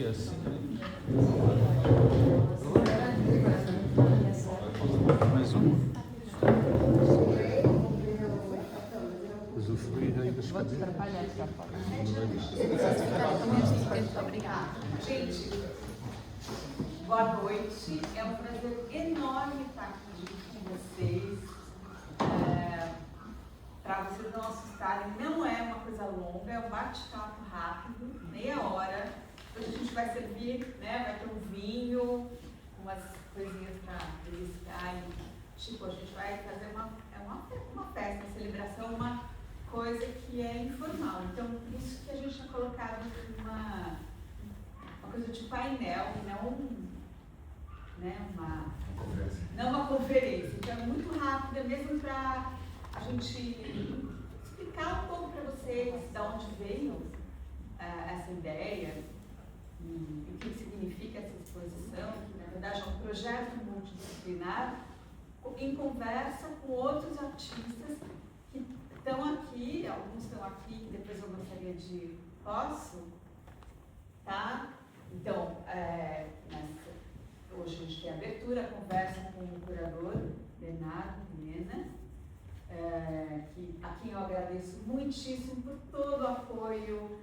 assim. Mais uma. Usufruir aí das cadeiras. Gente, boa noite. É um prazer enorme estar aqui com vocês. Para vocês não assustarem, não é uma coisa longa, é um bate-papo rápido, meia hora. Hoje a gente vai servir, né? Vai ter um vinho, umas coisinhas para beliscar. Tipo, a gente vai fazer uma festa, uma celebração, uma coisa que é informal. Então, isso que a gente tinha colocado uma coisa de painel, não uma conferência. Então, é muito rápida, mesmo para a gente explicar um pouco para vocês de onde veio essa ideia e o que significa essa exposição, que na verdade é um projeto multidisciplinar em conversa com outros artistas que estão aqui, alguns estão aqui, depois eu gostaria de... Posso? Tá? Então, hoje a gente tem a abertura, a conversa com o curador, Bernardo Mena, a quem eu agradeço muitíssimo por todo o apoio,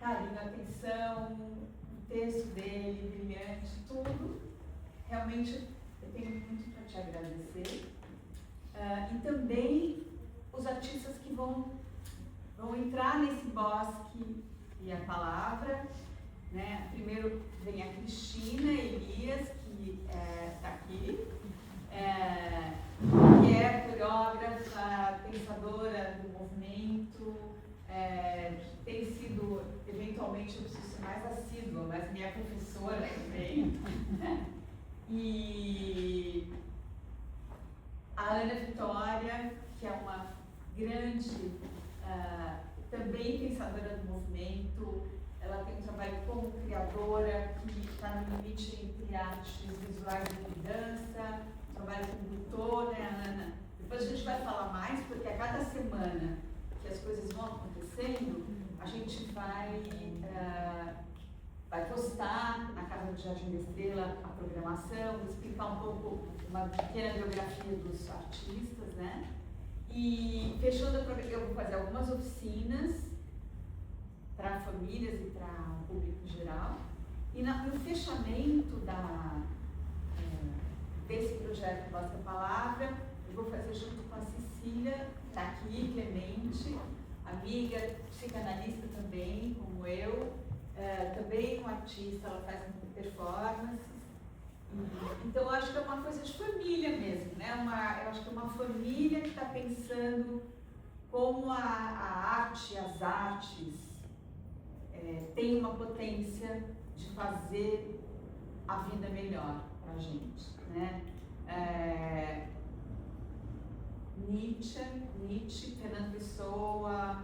carinho, atenção, o texto dele, brilhante, tudo. Realmente eu tenho muito para te agradecer. E também os artistas que vão entrar nesse bosque e a palavra, né? Primeiro vem a Cristina Elias, que está aqui, que é coreógrafa, pensadora do movimento, que tem sido, eventualmente, eu preciso ser mais assídua, mas minha professora também. E a Ana Vitória, que é uma grande, também pensadora do movimento. Ela tem um trabalho como criadora, que está no limite entre artes visuais e dança, trabalho como doutor, né, Ana? Depois a gente vai falar mais, porque a cada semana que as coisas vão acontecendo, a gente vai postar na Casa do Jardim da Estrela a programação, explicar um pouco, uma pequena biografia dos artistas, né? E fechando a programação, eu vou fazer algumas oficinas para famílias e para o público em geral. E no fechamento desse projeto Bosque a Palavra, eu vou fazer junto com a Cecília, que está aqui, Clemente, amiga, psicanalista também, como eu, também uma artista, ela faz performances. Então, eu acho que é uma coisa de família mesmo, né? Eu acho que é uma família que está pensando como a arte, as artes, tem uma potência de fazer a vida melhor para a gente, né? Nietzsche, Fernando Pessoa,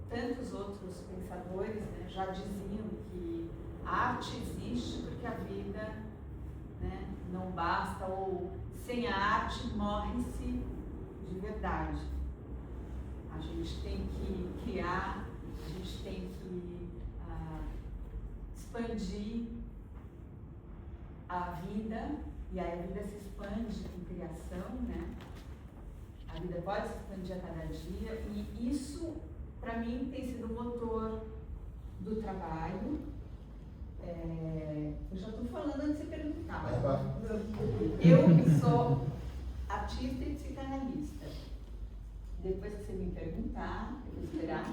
tantos outros pensadores, né, já diziam que a arte existe porque a vida, né, não basta, ou sem a arte morre-se de verdade. A gente tem que criar, a gente tem que expandir a vida, e aí a vida se expande com criação, né? A vida pode se expandir a cada dia, e isso, para mim, tem sido o motor do trabalho. Eu já estou falando antes de você perguntar. Eu sou artista e psicanalista. Depois que você me perguntar, eu vou esperar.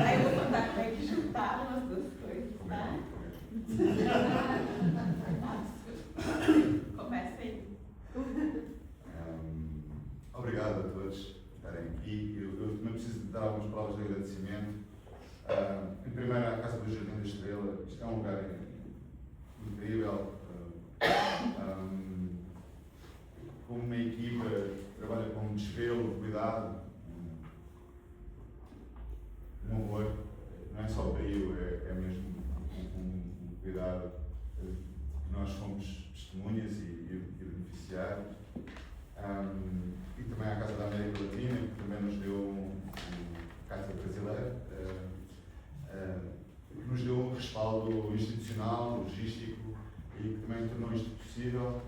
Aí eu vou contar como é que juntaram as duas coisas, tá? Começa aí. Obrigado a todos por estarem aqui. Eu também preciso dar algumas palavras de agradecimento. Em primeiro, a Casa do Jardim da Estrela. Isto é um lugar incrível. Como uma equipa que trabalha com desvelo, cuidado, um amor, não é só brilho, é mesmo um cuidado. Nós somos testemunhas e beneficiários. E também a Casa da América Latina, que também nos deu Casa Brasileira, tornou isto possível.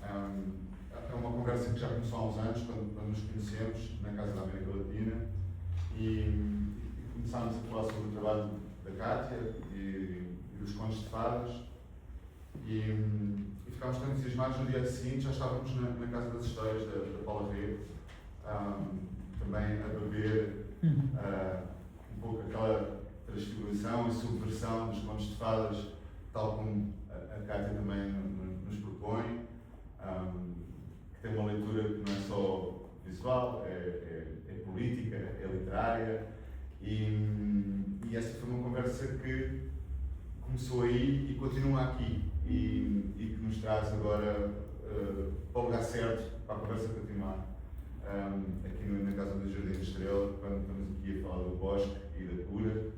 É uma conversa que já começou há uns anos, quando nos conhecemos na Casa da América Latina, e começámos a falar sobre o trabalho da Cátia e dos contos de fadas, e ficámos tão entusiasmados. No dia seguinte já estávamos na Casa das Histórias da Paula Rego, também a beber um pouco aquela transfiguração e subversão dos contos de fadas, tal como a Cátia também nos propõe, que tem uma leitura que não é só visual, é política, é literária, e essa foi uma conversa que começou aí e continua aqui, e que nos traz agora para o lugar certo, para a conversa continuar. Aqui na Casa do Jardim da Estrela, quando estamos aqui a falar do bosque e da cura,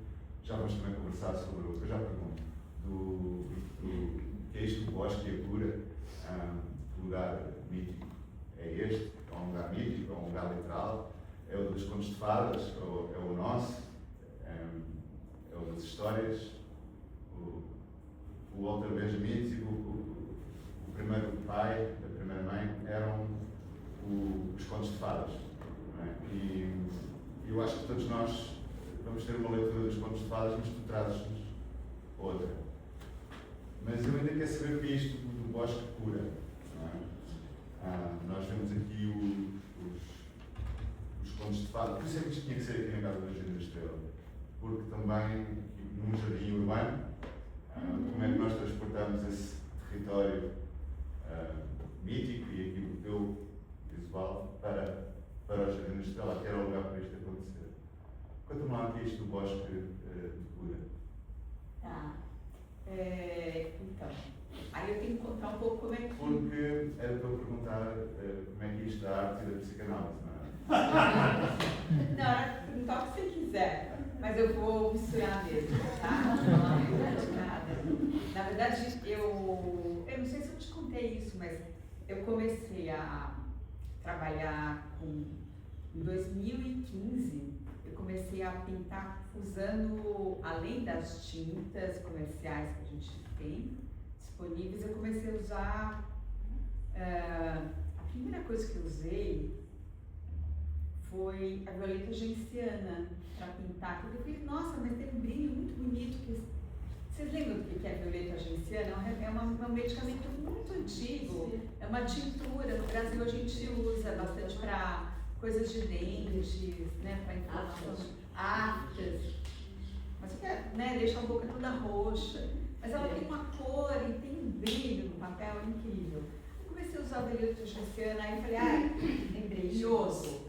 já vamos também conversar sobre o que eu já pergunto, do que é isto do bosque e a cura, que lugar mítico é este, é um lugar mítico, é um lugar literal, é o dos contos de fadas, é o nosso, é o das histórias. O Walter Benjamin, o primeiro pai, a primeira mãe, eram os contos de fadas. Não é? E eu acho que todos nós vamos ter uma leitura dos contos de fadas, mas tu trazes-nos outra. Mas eu ainda quero saber o que é isto do bosque cura. Não é? Nós vemos aqui os contos de fadas. Por isso é que isto tinha que ser aqui na Casa do Jardim da Estrela. Porque também, num jardim urbano, como é que nós transportamos esse território mítico e aqui o teu visual para o Jardim da Estrela, que era o lugar para isto acontecer. Conta-me lá o que é isto do bosque de cura. Tá. Então, aí eu tenho que contar um pouco como é que... Porque era para eu perguntar como é que é isto da arte e da psicanálise, não é? Não, era perguntar o que você quiser, mas eu vou misturar mesmo, tá? Não é verdade nada. Na verdade, eu não sei se eu te contei isso, mas eu comecei a trabalhar em 2015, eu comecei a pintar usando, além das tintas comerciais que a gente tem disponíveis, eu comecei a usar, a primeira coisa que eu usei foi a violeta genciana para pintar, porque eu falei, nossa, mas tem um brilho muito bonito. Vocês lembram do que é a violeta genciana? É um medicamento muito antigo, é uma tintura. No Brasil a gente usa bastante para coisas de dentes, né, para inflamações, aftas. Mas né, deixa a boca toda roxa. Mas ela tem uma cor e tem um brilho no papel incrível. Eu comecei a usar a violeta genciana, aí falei, lembrei, iodo,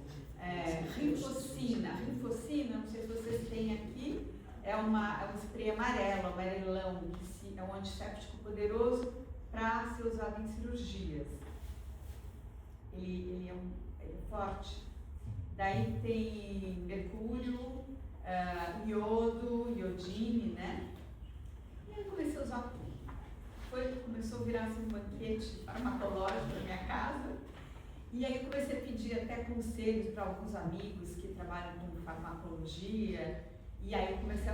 rinfocina. Rinfocina, não sei se vocês têm aqui. É um spray amarelo, amarelão, que é um antisséptico poderoso para ser usado em cirurgias. Ele é forte. Daí tem mercúrio, iodo, iodine, né? E aí eu comecei a usar tudo. Começou a virar assim, um banquete farmacológico na minha casa. E aí eu comecei a pedir até conselhos para alguns amigos que trabalham com farmacologia. E aí eu comecei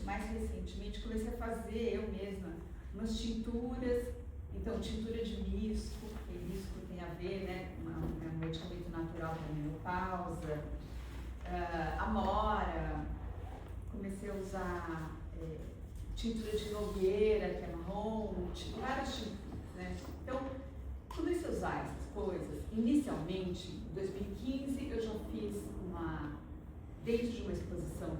mais recentemente, comecei a fazer eu mesma umas tinturas. Então, tintura de misco, porque misco tem a ver, né, é um medicamento natural para a menopausa. Amora, comecei a usar tintura de nogueira, que é marrom, várias tinturas, né? Então, comecei a usar essas coisas. Inicialmente, em 2015, eu já fiz dentro de uma exposição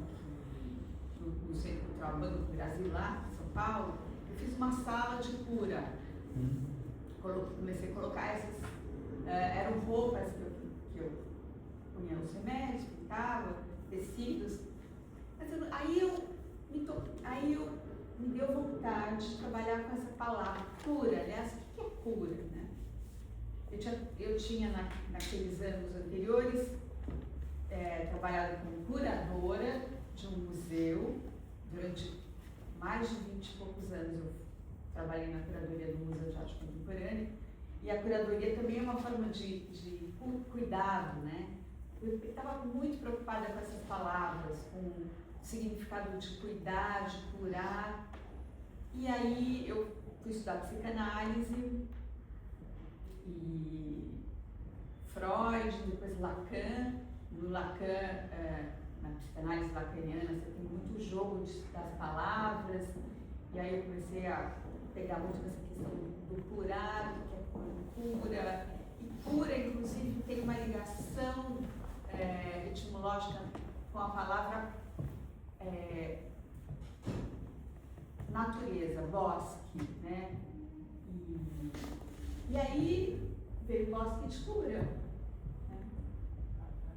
no Centro Cultural Banco do Brasil, lá em São Paulo, eu fiz uma sala de cura. Comecei a colocar essas, eram roupas que eu punha os remédios, pintava, tecidos. Mas aí eu me deu vontade de trabalhar com essa palavra, cura. Aliás, o que é cura, né? Eu tinha naqueles anos anteriores, trabalhado como curadora de um museu. Durante mais de 20 e poucos anos eu trabalhei na curadoria do Museu de Arte Contemporânea, e a curadoria também é uma forma de cuidado, né? Eu estava muito preocupada com essas palavras, com o significado de cuidar, de curar, e aí eu fui estudar psicanálise e Freud, depois Lacan. No Lacan, na psicanálise lacaniana, você tem muito jogo das palavras, e aí eu comecei a pegar muito essa questão do curar, do que é cura, e cura, inclusive, tem uma ligação etimológica com a palavra natureza, bosque, né? E aí veio o bosque de cura.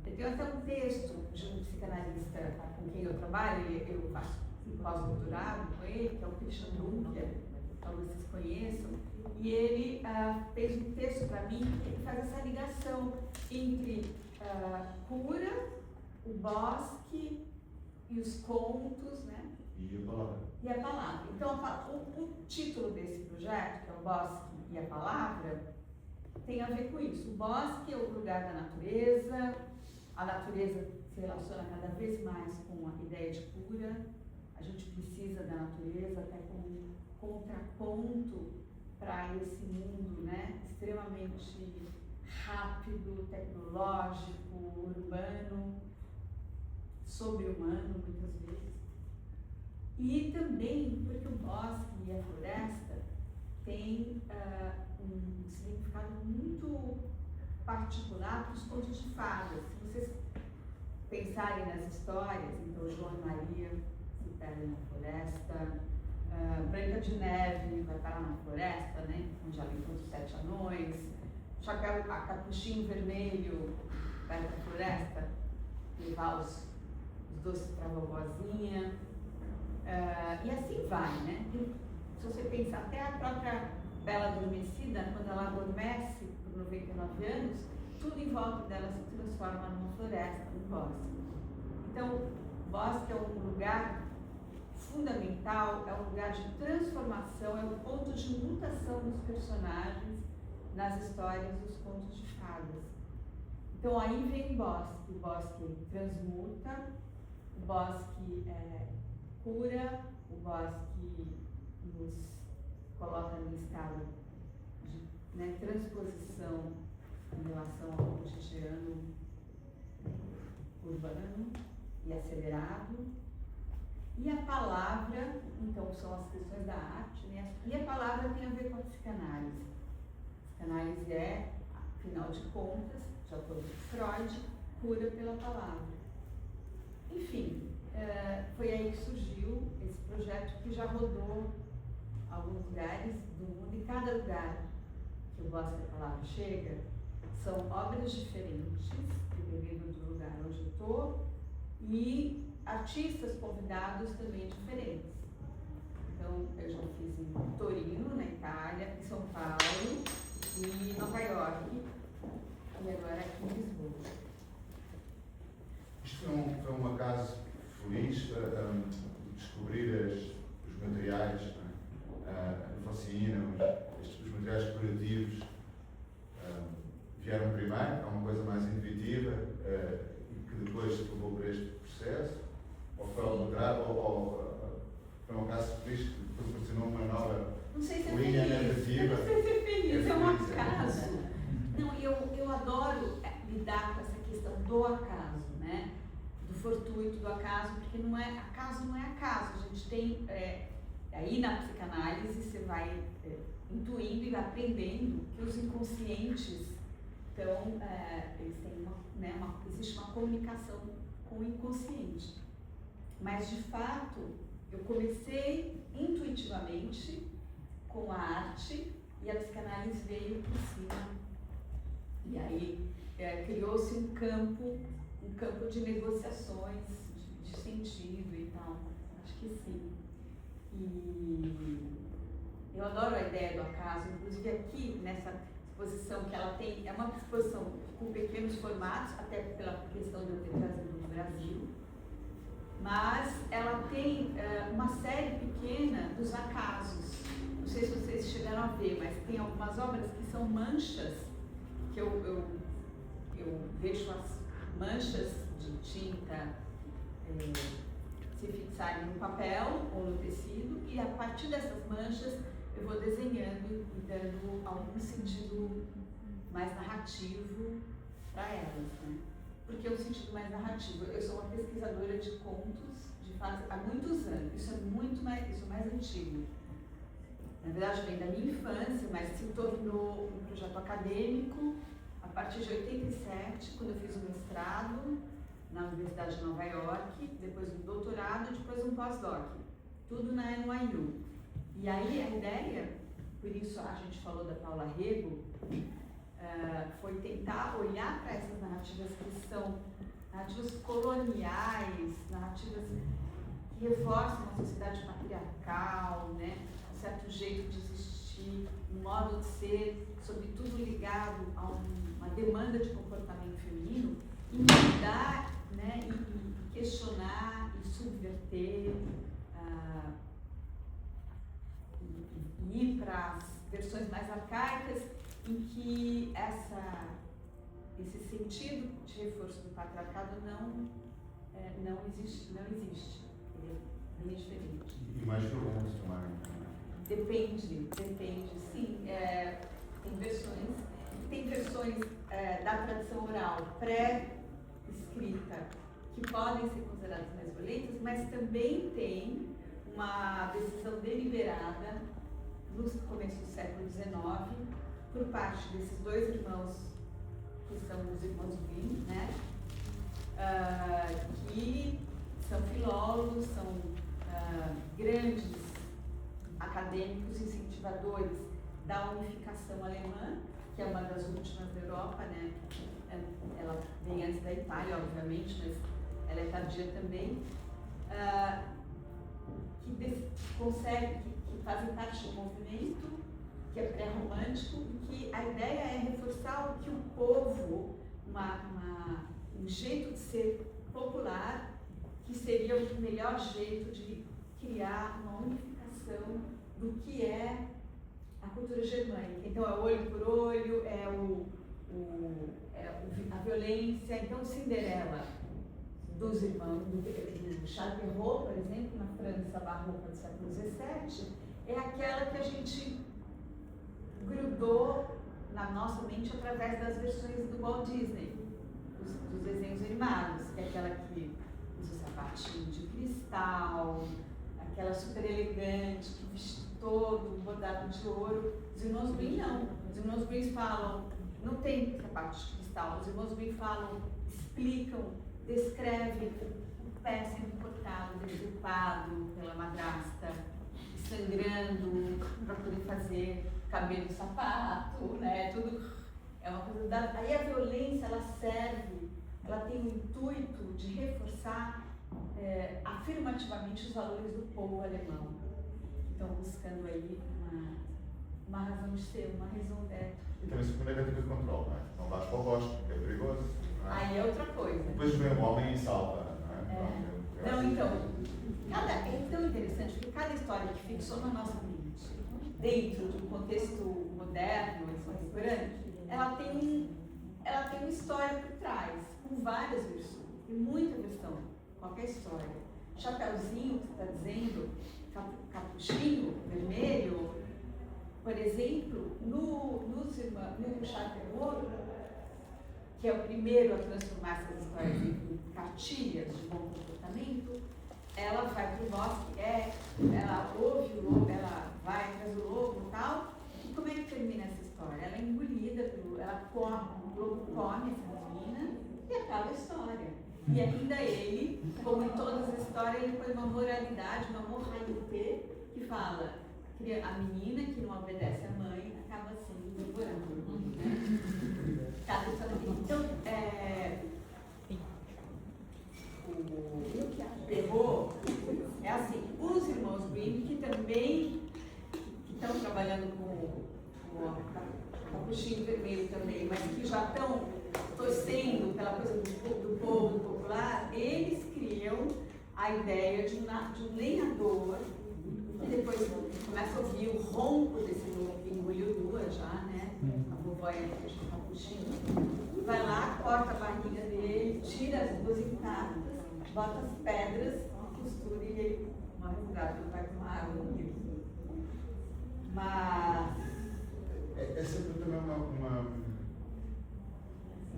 Eu tenho até um texto de um psicanalista com quem eu trabalho, eu faço um pós-doutorado com ele, que é o Christian Dunker, talvez vocês conheçam, e ele fez um texto para mim que ele faz essa ligação entre cura, o bosque e os contos, né? E a palavra. E a palavra. Então, o título desse projeto, que é o Bosque e a Palavra, tem a ver com isso. O bosque é o lugar da natureza, a natureza se relaciona cada vez mais com a ideia de cura, a gente precisa da natureza até como contraponto para esse mundo, né, extremamente rápido, tecnológico, urbano, sobre-humano muitas vezes. E também porque o bosque e a floresta têm um significado muito particular para os contos de fadas. Se vocês pensarem nas histórias, então João e Maria se perdem na floresta, Branca de Neve vai parar na floresta, né, onde ela encontra os 7 anões, Chapéu, Capuchinho Vermelho vai para a floresta levar os doces para a vovozinha, e assim vai, né? Se você pensar, até a própria Bela Adormecida, quando ela adormece por 99 anos, tudo em volta dela se transforma numa floresta, num bosque. Então, o bosque é um lugar fundamental, é um lugar de transformação, é um ponto de mutação dos personagens nas histórias dos contos de fadas. Então, aí vem o bosque transmuta, o bosque cura, o bosque nos coloca no estado de, né, transposição em relação ao cotidiano urbano e acelerado. E a palavra, então, são as questões da arte, né? E a palavra tem a ver com a psicanálise. A psicanálise é, afinal de contas, de acordo com Freud, cura pela palavra. Enfim, foi aí que surgiu esse projeto que já rodou alguns lugares do mundo, e cada lugar que o Bosque da Palavra chega são obras diferentes, dependendo do lugar onde eu estou, e artistas convidados também diferentes. Então, eu já fiz em Torino, na Itália, em São Paulo, e Nova York, e agora aqui em Lisboa. Isto foi um acaso feliz, descobrir os materiais, a focina, os materiais curativos vieram primeiro, é uma coisa mais intuitiva, e que depois levou para este processo, ou foi ao contrário, ou foi um acaso feliz que proporcionou uma nova linha narrativa. Não sei se é feliz, é um acaso. Não, eu adoro lidar com essa questão do acaso, né? Do fortuito, do acaso, porque acaso não é acaso. A gente tem, aí na psicanálise você vai intuindo e aprendendo que os inconscientes, então, eles têm existe uma comunicação com o inconsciente. Mas, de fato, eu comecei intuitivamente com a arte e a psicanálise veio por cima. E aí criou-se um campo de negociações, de sentido e tal. Acho que sim. E eu adoro a ideia do acaso, inclusive aqui nessa exposição que ela tem, é uma exposição com pequenos formatos, até pela questão de eu ter trazido no Brasil, mas ela tem uma série pequena dos acasos. Não sei se vocês chegaram a ver, mas tem algumas obras que são manchas, que eu deixo as manchas de tinta se fixarem no papel ou no tecido, e a partir dessas manchas eu vou desenhando e dando algum sentido mais narrativo para elas, né? Porque é um sentido mais narrativo. Eu sou uma pesquisadora de contos há muitos anos, isso é mais antigo. Na verdade, vem da minha infância, mas se tornou um projeto acadêmico a partir de 87, quando eu fiz o mestrado na Universidade de Nova York, depois um doutorado e depois um pós-doc, tudo na NYU. E aí a ideia, por isso a gente falou da Paula Rego, foi tentar olhar para essas narrativas que são narrativas coloniais, narrativas que reforçam uma sociedade patriarcal, né? Um certo jeito de existir, um modo de ser, sobretudo ligado a uma demanda de comportamento feminino, e mudar, né? E questionar e subverter, e ir para as versões mais arcaicas em que esse sentido de reforço do patriarcado não existe. Ele é bem diferente. E mais violento também. Depende, sim. Tem versões da tradição oral pré-escrita que podem ser consideradas mais violentas, mas também tem uma decisão deliberada no começo do século XIX por parte desses dois irmãos, que são os irmãos Grimm, né? Que são filólogos, são grandes acadêmicos incentivadores da unificação alemã, que é uma das últimas da Europa, né? Ela vem antes da Itália, obviamente, mas ela é tardia também, que fazem parte do movimento, que é pré-romântico, e que a ideia é reforçar o que o povo, um jeito de ser popular, que seria o melhor jeito de criar uma unificação do que é a cultura germânica. Então, é olho por olho, a violência. Então, Cinderela, dos irmãos, do Charles Perrault, por exemplo, na França barroca do século XVII, é aquela que a gente grudou na nossa mente através das versões do Walt Disney, dos desenhos animados, que é aquela que usa sapatinho de cristal, aquela super elegante, que veste todo bordado de ouro. Os irmãos Grimm não. Os irmãos Grimm falam, não tem sapato de cristal, os irmãos Grimm falam, explicam, descrevem o pé sendo cortado, deturpado pela madrasta, sangrando para poder fazer cabelo de sapato, né? Tudo é uma coisa aí a violência, ela tem o intuito de reforçar afirmativamente os valores do povo alemão, que estão buscando aí uma razão de ser, uma raison d'être. E também se negativa de controle, não é? Não vais para o bosque, porque é perigoso. Não é? Aí é outra coisa. Depois vem o homem e salta, não é? Não, então, é tão interessante porque cada história que fixou na nossa mente, dentro de um contexto moderno e contemporâneo, ela tem uma história por trás, com várias versões, tem muita versão, qualquer história. Chapeuzinho, que você está dizendo, capuchinho, vermelho, por exemplo, no Charles Perrault, que é o primeiro a transformar essas histórias em cartilhas de bom comportamento, ela vai para o bosque, ela ouve o lobo, ela vai atrás do lobo e tal. E como é que termina essa história? Ela é engolida, o lobo come essa menina e acaba a história. E ainda ele, como em todas as histórias, ele põe uma moralidade, uma moralité, que fala que a menina que não obedece à mãe acaba sendo devorada. Né? Cada história tem. Então, o Perrault é assim, os irmãos Grimm, que também estão trabalhando com o capuchinho vermelho também, mas que já estão torcendo pela coisa do povo popular, eles criam a ideia de um lenhador, que depois começa a ouvir o ronco desse lobo que engoliu duas já, né? A vovó é a capuchinho. Vai lá, corta a barriga dele, tira as duas intactas, bota as pedras, costura e ele morre afogado, vai tomar água no rio. Mas É sempre também uma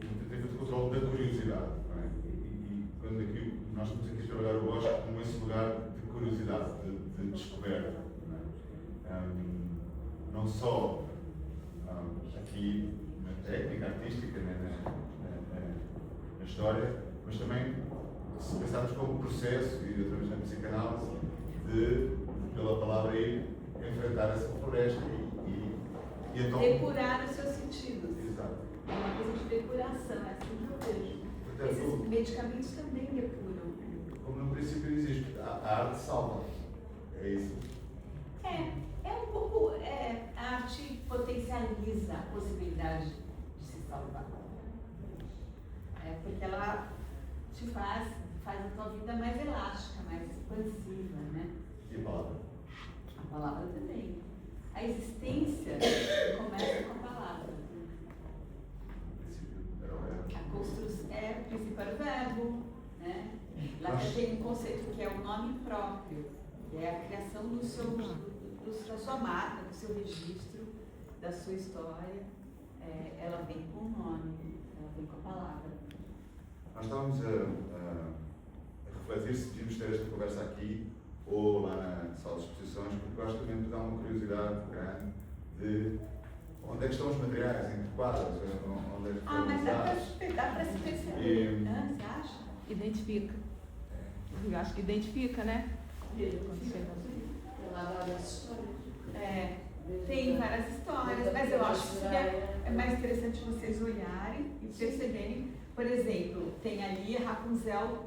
tentativa de controle da curiosidade, não é? E quando aqui, nós estamos aqui a trabalhar o Bosque como esse lugar de curiosidade, de descoberta, não é? Não só aqui na técnica artística, né, na história, mas também se pensarmos como processo, e através da psicanálise, de, pela palavra aí, enfrentar essa floresta e então... depurar os seus sentidos. Exato. É uma coisa de depuração, é assim que eu vejo. Portanto, Esses medicamentos também depuram. como no princípio existe, a arte salva. É isso. É um pouco. A arte potencializa a possibilidade de se salvar. Porque ela te faz a tua vida mais elástica, mais expansiva, né? E a palavra? A palavra também. A existência começa com a palavra. No princípio era o verbo. A construção o princípio era o verbo, né? Lá tem um conceito que é o nome próprio, que é a criação da sua marca, do seu registro, da sua história. Ela vem com o nome, ela vem com a palavra. Nós estávamos a refletir se devíamos ter esta conversa aqui ou lá na sala de exposições, porque eu acho que também dá uma curiosidade grande de onde é que estão os materiais, em que quadros, onde é que estão Mas usados. dá para se perceber, você acha? Identifica. Eu acho que identifica, né? Tem várias histórias, mas eu acho que é mais interessante vocês olharem e perceberem. Por exemplo, tem ali a Rapunzel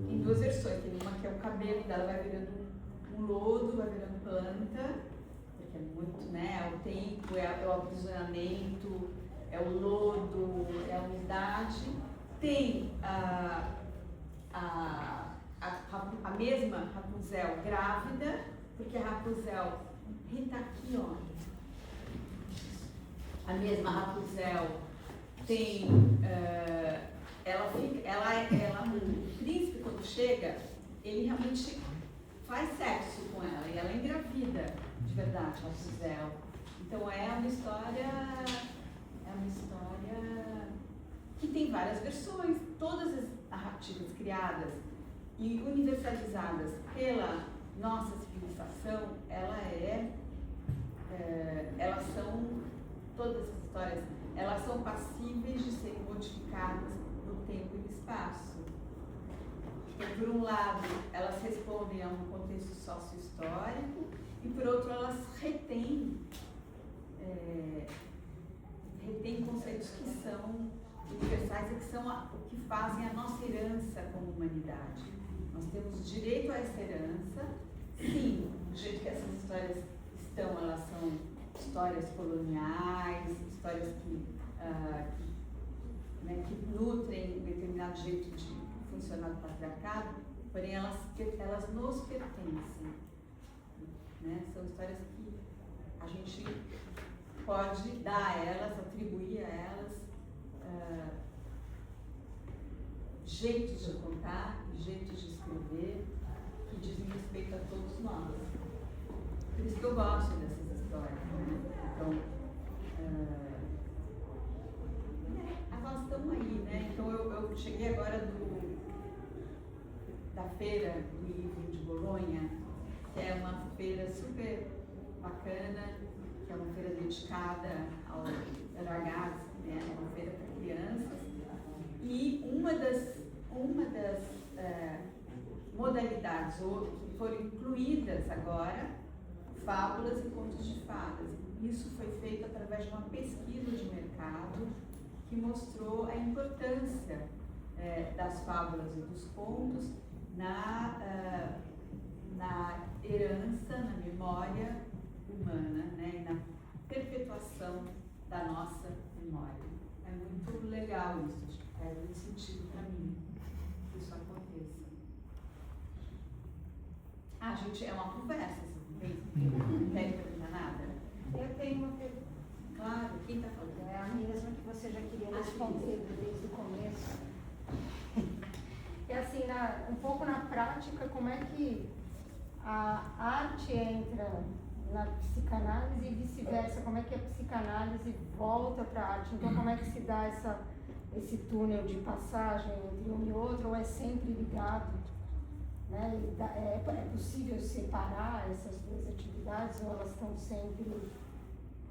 em duas versões. Tem uma que é o cabelo dela, vai virando um lodo, vai virando planta, porque é muito, né? É o tempo, é o aprisionamento, é o lodo, é a umidade. Tem a mesma Rapunzel grávida, porque a Rapunzel, Rita aqui, ó. A mesma Rapunzel tem, o príncipe quando chega, ele realmente faz sexo com ela e ela engravida de verdade, Rapunzel. Então é uma história que tem várias versões, todas as narrativas criadas e universalizadas pela nossa civilização, elas são, todas as histórias, elas são passíveis de serem modificadas no tempo e no espaço. Então, por um lado, elas respondem a um contexto sócio-histórico e, por outro, elas retêm conceitos que são universais e que são o que fazem a nossa herança como humanidade. Nós temos direito a essa herança. Sim, do jeito que essas histórias estão, elas são histórias coloniais, histórias que nutrem um determinado jeito de funcionar do patriarcado, porém elas nos pertencem. Né? São histórias que a gente pode dar a elas, atribuir a elas jeitos de contar, jeitos de escrever, que dizem respeito a todos nós. Por isso que eu gosto dessas histórias. Né? Então, elas estão aí, né? Então eu cheguei agora da feira do livro de Bolonha, que é uma feira super bacana, que é uma feira dedicada ao RH, né? É uma feira para crianças. E uma das modalidades que foram incluídas agora, fábulas e contos de fadas. Isso foi feito através de uma pesquisa de mercado que mostrou a importância das fábulas e dos contos na herança, na memória humana, né? E na perpetuação da nossa memória. É muito legal isso, faz muito sentido para mim que isso aconteça. Gente, é uma conversa, não quer perguntar nada? Eu tenho uma pergunta. Claro, quem está falando? É a mesma que você já queria responder desde o começo. É assim, um pouco na prática, como é que a arte entra na psicanálise e vice-versa, como é que a psicanálise volta para a arte? Então, como é que se dá esse túnel de passagem entre um e outro, ou é sempre ligado? Né? É possível separar essas duas atividades, ou elas estão sempre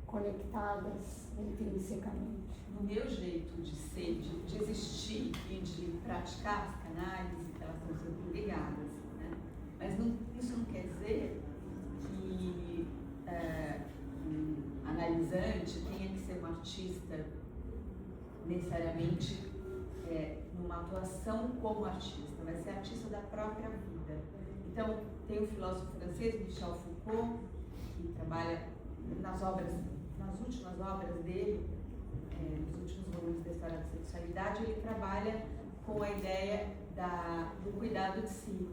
conectadas intrinsecamente? No meu jeito de ser, de existir e de praticar a psicanálise, elas estão sempre ligadas, né? Mas isso não quer dizer que um analisante tenha que ser um artista necessariamente numa atuação como artista, vai ser artista da própria vida. Então, tem o filósofo francês Michel Foucault, que trabalha nas últimas obras dele, nos últimos volumes da História da Sexualidade, ele trabalha com a ideia do cuidado de si,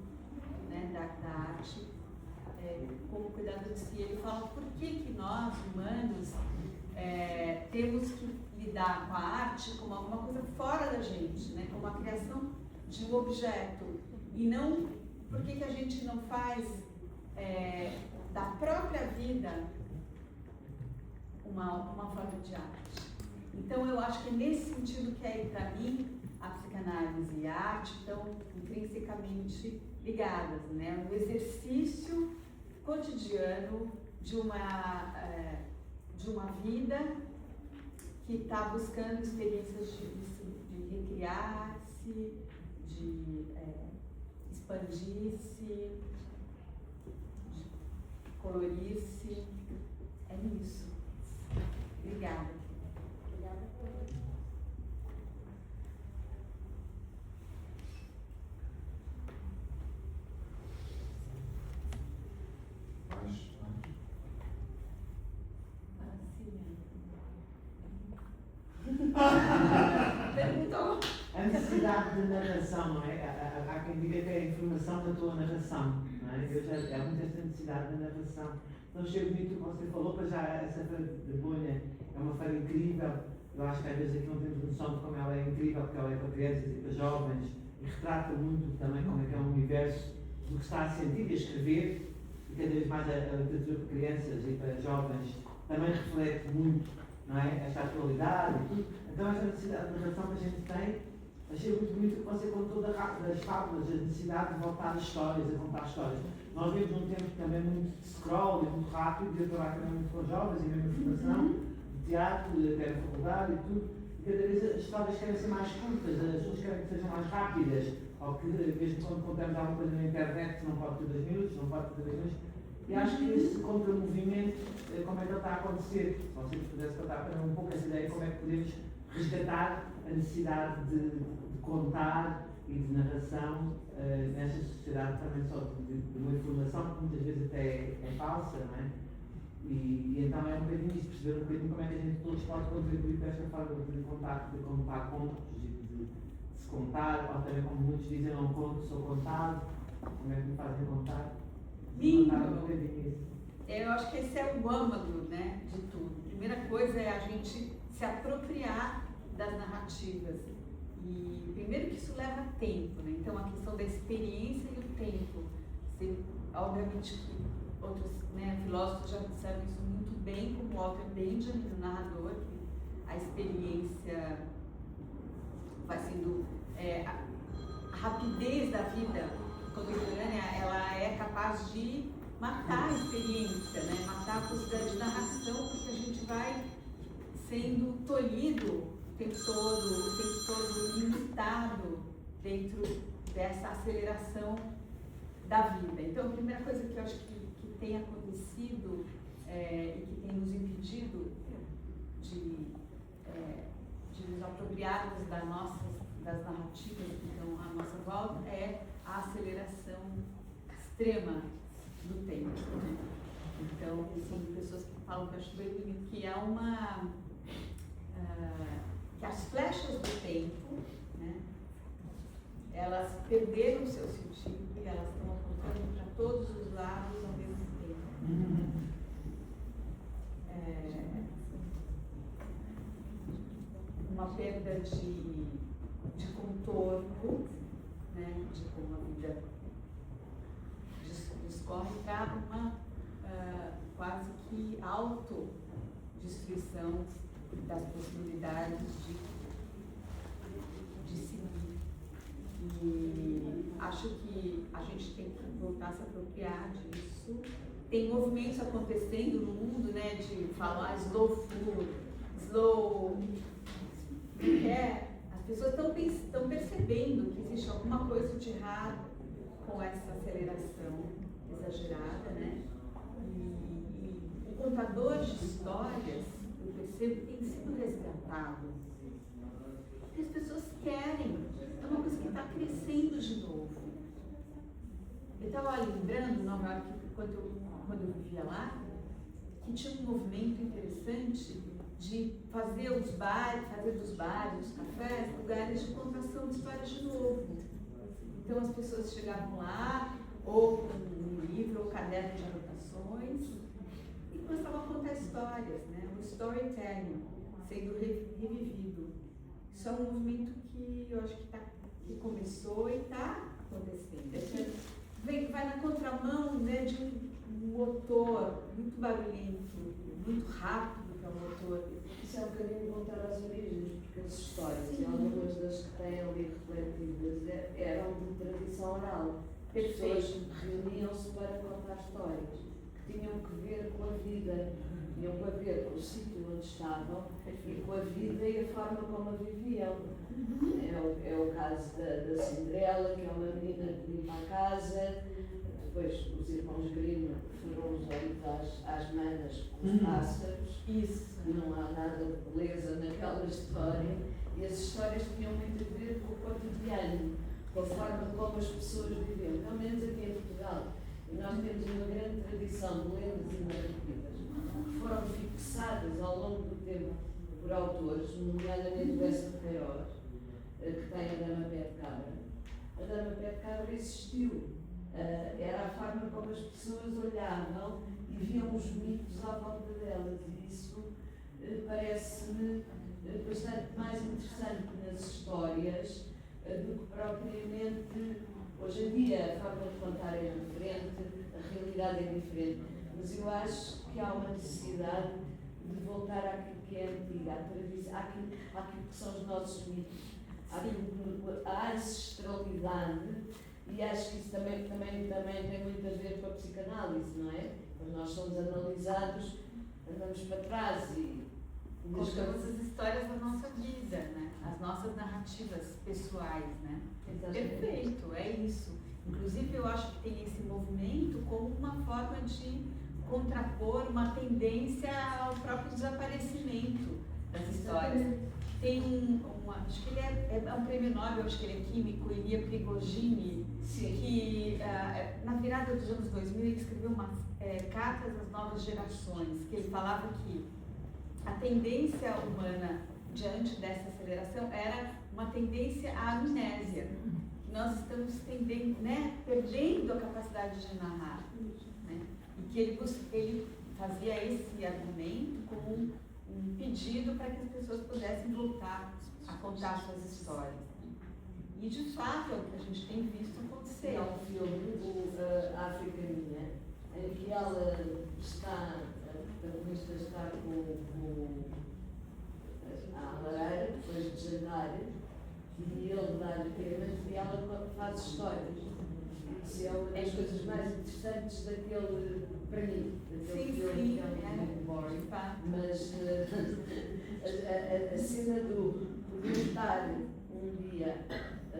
né, da arte, como cuidado de si. Ele fala por que nós, humanos, temos que lidar com a arte como alguma coisa fora da gente, né, como a criação de um objeto, e não por que a gente não faz da própria vida uma forma de arte. Então, eu acho que é nesse sentido que aí, para mim, a psicanálise e a arte estão intrinsecamente ligadas, né? Um exercício cotidiano de uma vida que está buscando experiências de recriar-se, de expandir-se, de colorir-se. É nisso. Obrigada. Obrigada por Perguntou. A necessidade de narração, não é? Há quem diga que é a informação da tua narração, não é? Há muita esta necessidade de narração. Não achei bonito o que você falou, para já essa feira de Bolha é uma feira incrível. Eu acho que às vezes aqui não temos noção de como ela é incrível, porque ela é para crianças e para jovens, e retrata muito também como é que é um universo do que está a sentir e a escrever, e cada vez mais a literatura para crianças e para jovens também reflete muito, não é? Esta atualidade e tudo. Então esta necessidade de narração que a gente tem, achei muito bonito que você contou das fábulas, a necessidade de voltar às histórias, a contar histórias. Nós vivemos num tempo também muito de scroll e muito rápido, e eu trabalho também muito com jovens e mesmo em formação, de teatro, até na faculdade e tudo. E cada vez as histórias querem ser mais curtas, as pessoas querem que sejam mais rápidas, ou que mesmo quando contamos alguma coisa na internet não pode ter 2 minutos, não pode ter 2 minutos. E acho que esse contramovimento, como é que ele está a acontecer? Se você pudesse contar para mim um pouco essa ideia, como é que podemos resgatar a necessidade de contar e de narração nesta sociedade também só de uma informação que muitas vezes até é falsa, não é? E então é um bocadinho isso, perceber um bocadinho como é que a gente todos pode contribuir para esta forma de contar contos e de se contar, ou também como muitos dizem, não conto, sou contado, como é que me fazem contar? Lindo! Um bocadinho isso. Eu acho que esse é o âmago, né, de tudo. A primeira coisa é a gente se apropriar das narrativas. E primeiro que isso leva tempo, né? Então a questão da experiência e o tempo. Obviamente que outros, né, filósofos já disseram isso muito bem, como Walter Benjamin, o narrador, que a experiência vai sendo a rapidez da vida contemporânea, ela é capaz de matar a experiência, né? Matar a possibilidade de narração, porque a gente vai sendo tolhido o tempo todo limitado dentro dessa aceleração da vida. Então, a primeira coisa que eu acho que tem acontecido e que tem nos impedido de nos apropriarmos das narrativas que estão à nossa volta é a aceleração extrema do tempo, né? Então, tem pessoas que falam que eu acho bem bonito, que é que as flechas do tempo, né, elas perderam o seu sentido e elas estão apontando para todos os lados ao mesmo tempo. Uma perda de contorno, né, de como a vida discorre para quase que autodestruição das possibilidades de seguir. E acho que a gente tem que voltar a se apropriar disso. Tem movimentos acontecendo no mundo, né, de falar slow food, slow... As pessoas estão percebendo que existe alguma coisa de errado com essa aceleração exagerada, né? E o contador de histórias, eu percebo, tem sido resgatado. Porque as pessoas querem, é uma coisa que está crescendo de novo. Eu estava lembrando, em Nova York, quando eu vivia lá, que tinha um movimento interessante de fazer dos bares, os cafés, lugares de contação de histórias de novo. Então as pessoas chegavam lá, ou com um livro, ou caderno de anotações, e começavam a contar histórias, né? O storytelling sendo revivido. Isso é um movimento que eu acho que começou e está acontecendo. Vai na contramão, né, de um motor muito barulhento, muito rápido, que é o motor. Isso é um bocadinho voltar às origens, porque as histórias, e algumas das que têm ali refletidas, eram de tradição oral. As pessoas reuniam-se para contar histórias que tinham que ver com a vida, tinham que ver com o sítio onde estavam e com a vida e a forma como a viviam. É o caso da Cinderela, que é uma menina que limpa a casa, depois os irmãos Grimm foram os olhos às manas com os pássaros. Isso. Não há nada de beleza naquela história, e as histórias tinham muito a ver com o cotidiano, com a forma como as pessoas viviam, pelo menos aqui em Portugal. E nós temos uma grande tradição de lendas e narrativas que foram fixadas ao longo do tempo por autores, nomeadamente o Essa Queiroz, que tem a Dama Pé de Cabra. A Dama Pé de Cabra existiu. Era a forma como as pessoas olhavam e viam os mitos à volta delas, e isso parece-me bastante mais interessante nas histórias do que propriamente, hoje em dia a forma de contar é diferente, a realidade é diferente, mas eu acho que há uma necessidade de voltar àquilo que é antigo, à tradição, àquilo que são os nossos mitos, à ancestralidade. E acho que isso também tem muito a ver com a psicanálise, não é? Quando nós somos analisados, andamos para trás e contamos as histórias da nossa vida, né? As nossas narrativas pessoais, né? Exatamente. Perfeito, é isso. Inclusive, eu acho que tem esse movimento como uma forma de contrapor uma tendência ao próprio desaparecimento das histórias. Tem acho que ele é um prêmio Nobel, acho que ele é químico, Ilya Prigogine, que na virada dos anos 2000 ele escreveu umas cartas às novas gerações, que ele falava que a tendência humana diante dessa aceleração era uma tendência à amnésia, que nós estamos perdendo a capacidade de narrar, né? E que ele fazia esse argumento como um pedido para que as pessoas pudessem voltar a contar suas histórias. E de fato é o que a gente tem visto acontecer. É um filme, o África Minha, em que ela está, a protagonista está com a lareira, depois de jantar, e ele dá-lhe temas e ela faz histórias. Isso é uma das coisas mais interessantes daquele, para mim, daquele filme, que é muito boring, mas a cena do poder estar um dia a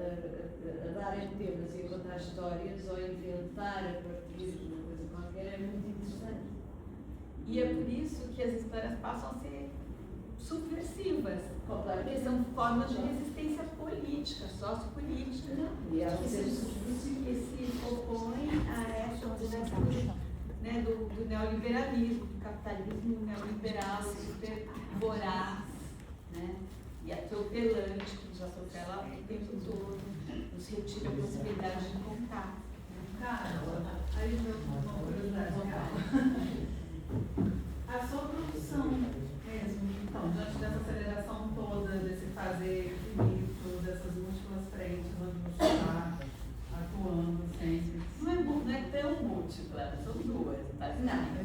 darem temas e a contar histórias ou a inventar a partir de uma coisa qualquer é muito interessante. E é por isso que as histórias passam a ser subversivas, porque são formas de resistência política, sociopolítica, E elas que se opõem a essa do neoliberalismo, do capitalismo neoliberal, super voraz, né? E atropelante, que nos atropela o tempo todo, nos retira a possibilidade de contar. Carla, aí uma curiosidade, a sua produção mesmo, então, diante dessa aceleração toda, desse fazer infinito, dessas múltiplas frentes onde você está atuando sempre. Não é tão múltipla, são duas, basicamente.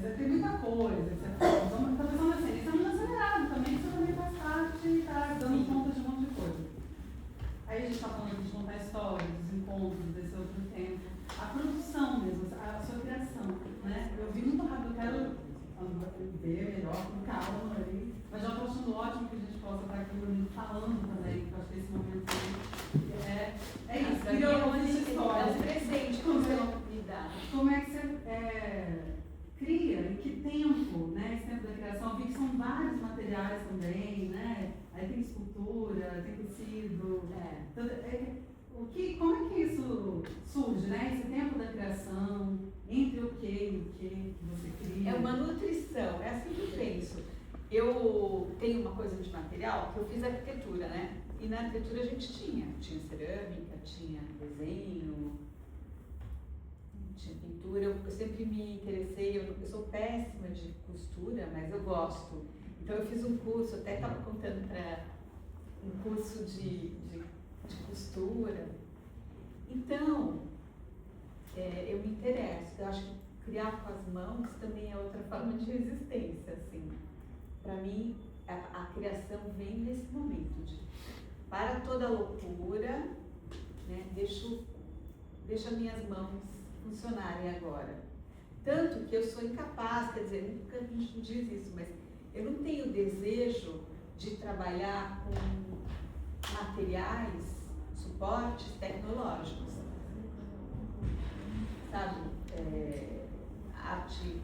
gente está falando de contar histórias, dos encontros, desse outro tempo, a produção mesmo, a sua criação, né? Eu vi muito rápido, eu quero ver melhor, com calma ali, mas já estou achando ótimo que a gente possa estar aqui reunindo falando também, porque eu acho que esse momento é isso, criou uma história. É um presente como você lidar. Como é que você cria, em que tempo, né, esse tempo da criação? Eu vi que são vários materiais também, né? Aí tem escultura, tem tecido. Como é que isso surge, né? Esse tempo da criação, entre o que e o que você cria? É uma nutrição, é assim que eu penso. Eu tenho uma coisa de material que eu fiz arquitetura, né? E na arquitetura a gente tinha cerâmica, tinha desenho, tinha pintura. Eu sempre me interessei, eu sou péssima de costura, mas eu gosto. Então eu fiz um curso, até estava contando para um curso de costura. Então, eu me interesso. Eu acho que criar com as mãos também é outra forma de resistência, assim. Para mim, a criação vem nesse momento de para toda a loucura, né? Deixa minhas mãos funcionarem agora. Tanto que eu sou incapaz, quer dizer, nunca a gente não diz isso, mas eu não tenho desejo de trabalhar com materiais, suportes tecnológicos. Sabe? Arte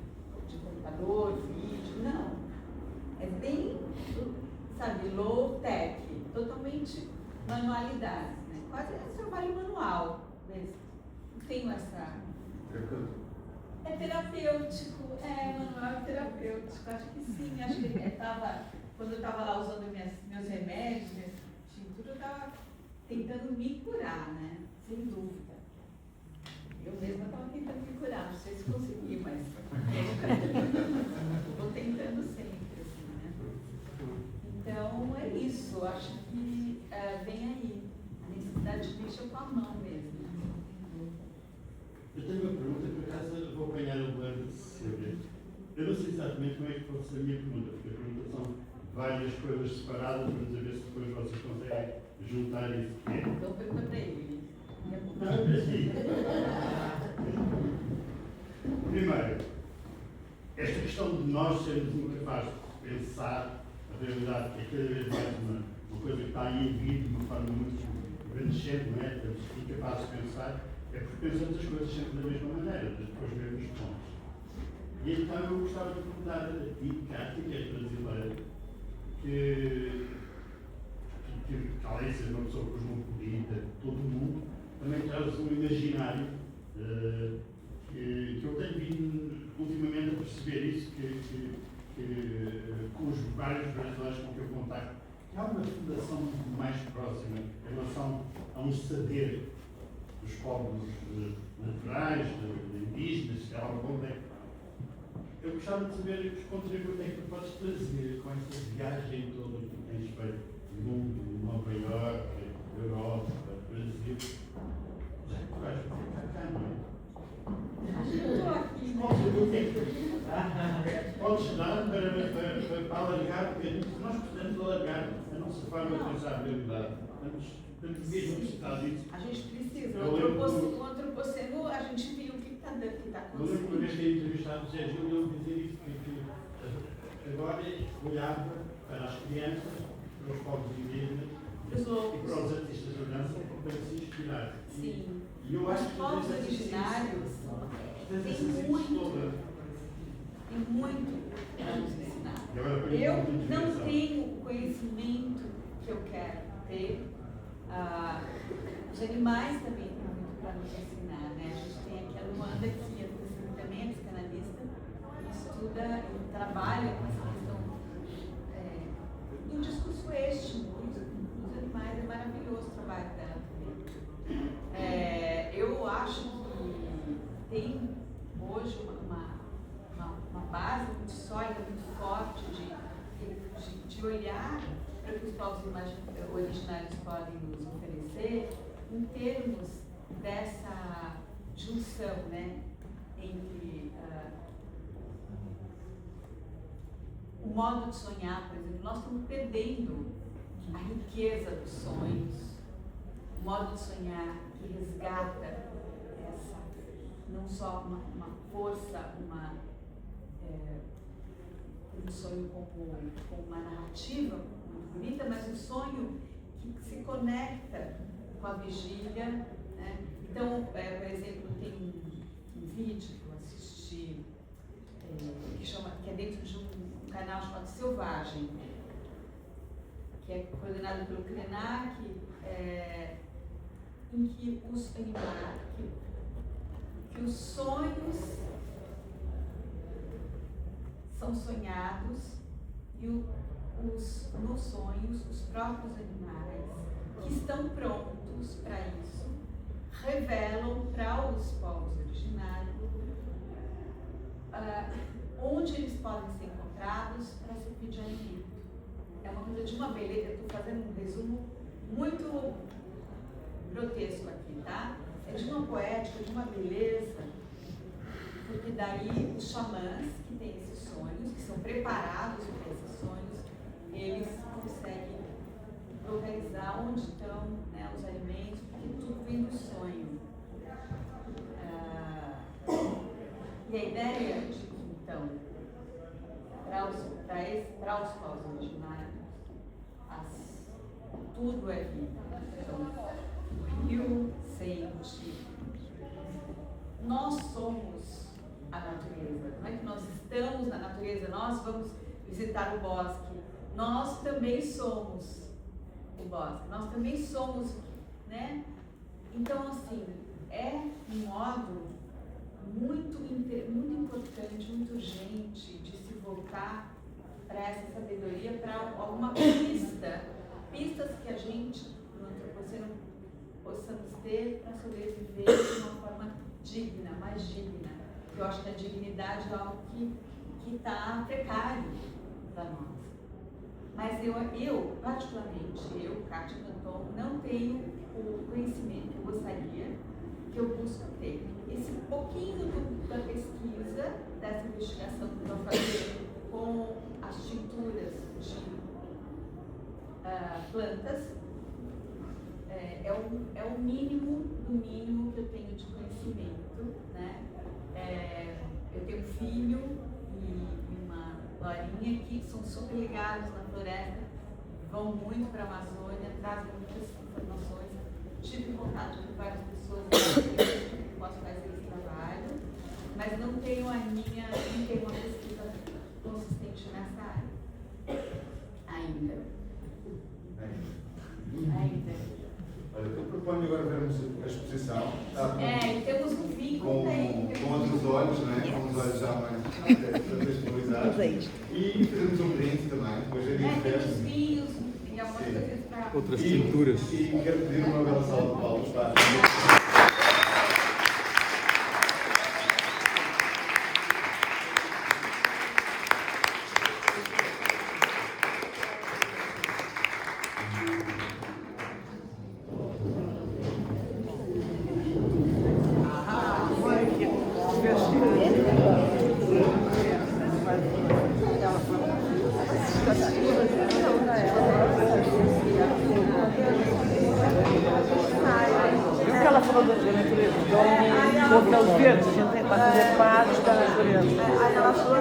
de computador, vídeo, não. É bem, sabe, low tech, totalmente manualidade, né? Quase é trabalho manual mesmo. Não tenho essa. É terapêutico, manual é terapêutico, acho que sim, acho que quando eu estava lá usando meus remédios, minhas tinturas, eu estava tentando me curar, né? Sem dúvida. Eu mesma estava tentando me curar, não sei se consegui, mas vou tentando sempre, assim, né? Então é isso, eu acho que vem aí, a necessidade de mexer com a mão mesmo. Eu tenho uma pergunta, por acaso eu vou apanhar o Bando de saber. Eu não sei exatamente como é que pode ser a minha pergunta, porque a pergunta são várias coisas separadas, vamos ver se depois vocês conseguem juntar isso. Então pergunta para ele. Primeiro, esta questão de nós sermos incapazes de pensar a realidade, que é cada vez mais uma coisa que está aí em vídeo de uma forma muito grandecente, não é? Estamos incapazes de pensar. É porque pensamos as coisas sempre da mesma maneira, depois vemos os pontos. E então eu gostava de perguntar a ti, Cátia, que és brasileira, que além de ser uma pessoa cosmopolita, todo mundo, também traz um imaginário que eu tenho vindo ultimamente a perceber isso, com os vários brasileiros com que eu contacto, que há uma fundação muito mais próxima em relação a um saber dos povos naturais, indígenas, que ela conta. Eu gostava de saber os contributos que tu podes trazer com essa viagem toda que tens feito no mundo, Nova Iorque, Europa, Brasil. Já que tu vais ficar cá, não é? Eu estou aqui. Podes dar para alargar um bocadinho, porque nós precisamos alargar a nossa forma de pensar a realidade. Estamos mesmo precisados disso. A gente precisa. O antropoceno, a gente viu o que está acontecendo. Eu lembro uma vez que ia entrevistar o Zé Júlio, ele dizia isso, que agora olhava para as crianças, para os povos indígenas e para os artistas da dança para se inspirar. Sim. E eu acho os que povos originários têm muito para nos ensinar. Eu não tenho o conhecimento que eu quero ter. Os animais também têm muito para nos ensinar, né? A gente tem aqui a Luanda, que também é psicanalista, estuda e trabalha com essa questão em discurso este, dos animais, é maravilhoso o trabalho dela também. Eu acho que tem hoje uma base muito sólida, muito forte de olhar para o que os povos originários podem nos oferecer em termos dessa junção, né, entre o modo de sonhar, por exemplo. Nós estamos perdendo a riqueza dos sonhos, um modo de sonhar que resgata essa, não só uma força, um sonho com uma narrativa muito bonita, mas um sonho que se conecta com a vigília, né? Então, por exemplo, tem um vídeo que eu assisti, que é dentro de um canal chamado Selvagem, que é coordenado pelo Krenak, em que os animais, que os sonhos são sonhados e nos sonhos os próprios animais que estão prontos para isso revelam para os povos originários onde eles podem ser encontrados para servir de alimento. É uma coisa de uma beleza. Eu estou fazendo um resumo muito grotesco aqui, tá? É de uma poética, de uma beleza, porque daí os xamãs que têm esses sonhos, que são preparados para esses sonhos, eles conseguem localizar onde estão, né, os alimentos, porque tudo vem do sonho. E a ideia de que, então, para os povos originários, tudo é vida. Então, o rio sente. Nós somos a natureza. Não é que nós estamos na natureza, nós vamos visitar o bosque. Nós também somos o bosque. Nós também somos, né? Então, assim, é um modo muito importante, muito urgente de se voltar para essa sabedoria, para alguma pistas que a gente, no antropoceno, possamos ter para sobreviver de uma forma digna, mais digna. Eu acho que a dignidade é algo que está precário para nós. Mas eu, particularmente, Kátia Danton, não tenho o conhecimento que eu gostaria, que eu busco ter. Esse pouquinho da pesquisa, dessa investigação que eu vou fazer com as tinturas de plantas, é o mínimo do mínimo que eu tenho de conhecimento, né? Eu tenho um filho e uma Lorinha que são super ligados na floresta, vão muito para a Amazônia, trazem muitas informações. Tive contato com várias pessoas com as quais eles trabalham, mas não tenho uma pesquisa consistente nessa área. Ainda. Olha, eu proponho agora vermos a exposição. E temos um vinho com outros olhos, não é? Com os olhos já mais contextualizados. E fazemos um brinde também. Hoje é dia de temos festa. vinhos e algumas coisas para... Outras tinturas. E quero pedir uma bela salva de palmas para E o que ela falou da natureza? Com aquele verde, a gente tem para fazer parte da natureza. Aí ela falou